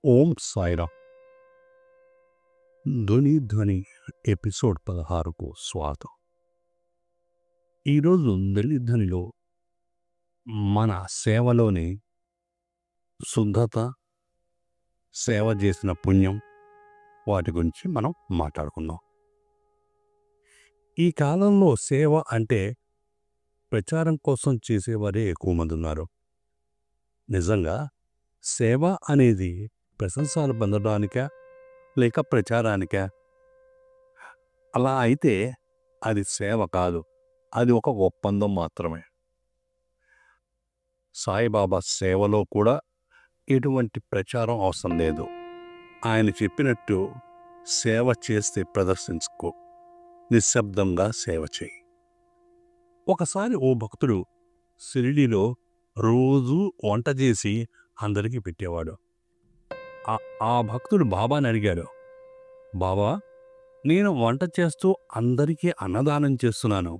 ఓం సాయిరామ్. ధ్వని ఎపిసోడ్ 16కు స్వాగతం. ఈరోజు ధ్వనిలో మన సేవలోని శుద్ధత, సేవ చేసిన పుణ్యం, వాటి గురించి మనం మాట్లాడుకుందాం. ఈ కాలంలో సేవ అంటే ప్రచారం కోసం చేసేవారే ఎక్కువ మంది ఉన్నారు. నిజంగా సేవ అనేది ప్రశంసలు పొందడానికా లేక ప్రచారానికా? అలా అయితే అది సేవ కాదు, అది ఒక ఒప్పందం మాత్రమే. సాయిబాబా సేవలో కూడా ఎటువంటి ప్రచారం అవసరం లేదు. ఆయన చెప్పినట్టు సేవ చేస్తే ప్రదర్శించుకో, నిశ్శబ్దంగా సేవ చేయి. ఒకసారి ఓ భక్తుడు షిరిడీలో రోజూ వంట చేసి అందరికీ పెట్టేవాడు. ఆ భక్తుడు బాబాని అడిగాడు, బాబా, నేను వంట చేస్తూ అందరికీ అన్నదానం చేస్తున్నాను,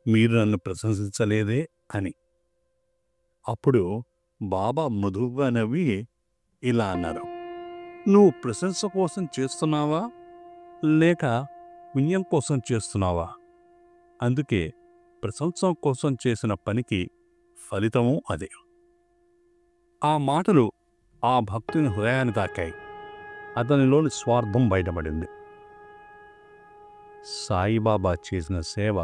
మీరు నన్ను ప్రశంసించలేదే అని. అప్పుడు బాబా మృదువుగా నవ్వి ఇలా అన్నారు, నువ్వు ప్రశంస కోసం చేస్తున్నావా లేక పుణ్యం కోసం చేస్తున్నావా? అందుకే ప్రశంస కోసం చేసిన పనికి ఫలితము అదే. ఆ మాటలు ఆ భక్తుని హృదయాన్ని తాకాయి. అతనిలోని స్వార్థం బయటపడింది. సాయిబాబా చేసిన సేవ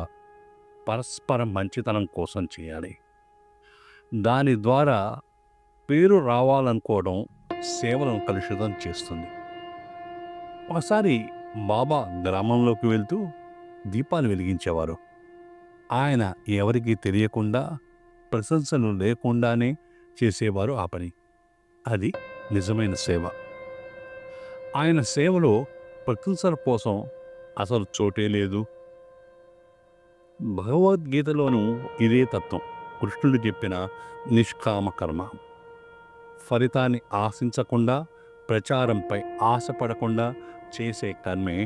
పరస్పర మంచితనం కోసం చేయాలి. దాని ద్వారా పేరు రావాలనుకోవడం సేవలను కలుషితం చేస్తుంది. ఒకసారి బాబా గ్రామంలోకి వెళ్తూ దీపాలు వెలిగించేవారు. ఆయన ఎవరికీ తెలియకుండా, ప్రశంసలు లేకుండానే చేసేవారు ఆ పని. అది నిజమైన సేవ. ఆయన సేవలో ప్రశంసల కోసం అసలు చోటే లేదు. భగవద్గీతలోనూ ఇదే తత్వం. కృష్ణుడు చెప్పిన నిష్కామ కర్మ, ఫలితాన్ని ఆశించకుండా, ప్రచారంపై ఆశపడకుండా చేసే కర్మే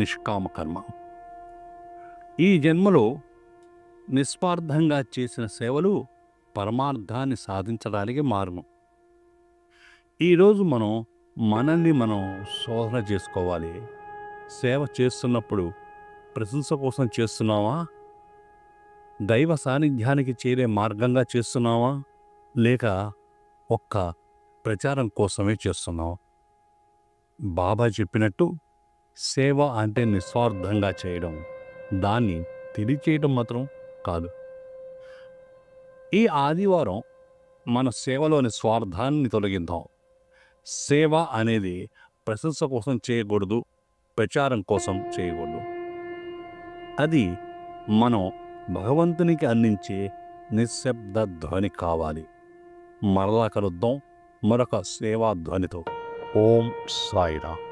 నిష్కామ కర్మ. ఈ జన్మలో నిస్వార్థంగా చేసిన సేవలు పరమార్థాన్ని సాధించడానికి మార్గం. ఈరోజు మనల్ని మనం శోధన చేసుకోవాలి. సేవ చేస్తున్నప్పుడు ప్రశంస కోసం చేస్తున్నావా? దైవ సాన్నిధ్యానికి చేరే మార్గంగా చేస్తున్నావా? లేక ఒక్క ప్రచారం కోసమే చేస్తున్నావా? బాబా చెప్పినట్టు సేవ అంటే నిస్వార్థంగా చేయడం, దాన్ని తెలియచేయడం మాత్రం కాదు. ఈ ఆదివారం మన సేవలోని స్వార్థాన్ని తొలగిద్దాం. సేవ అనేది ప్రశంస కోసం చేయకూడదు, ప్రచారం కోసం చేయకూడదు. అది మనం భగవంతునికి అందించే నిశ్శబ్ద ధ్వని కావాలి. మరలా కలుద్దాం మరొక సేవా ధ్వనితో. ఓం సాయిరామ్.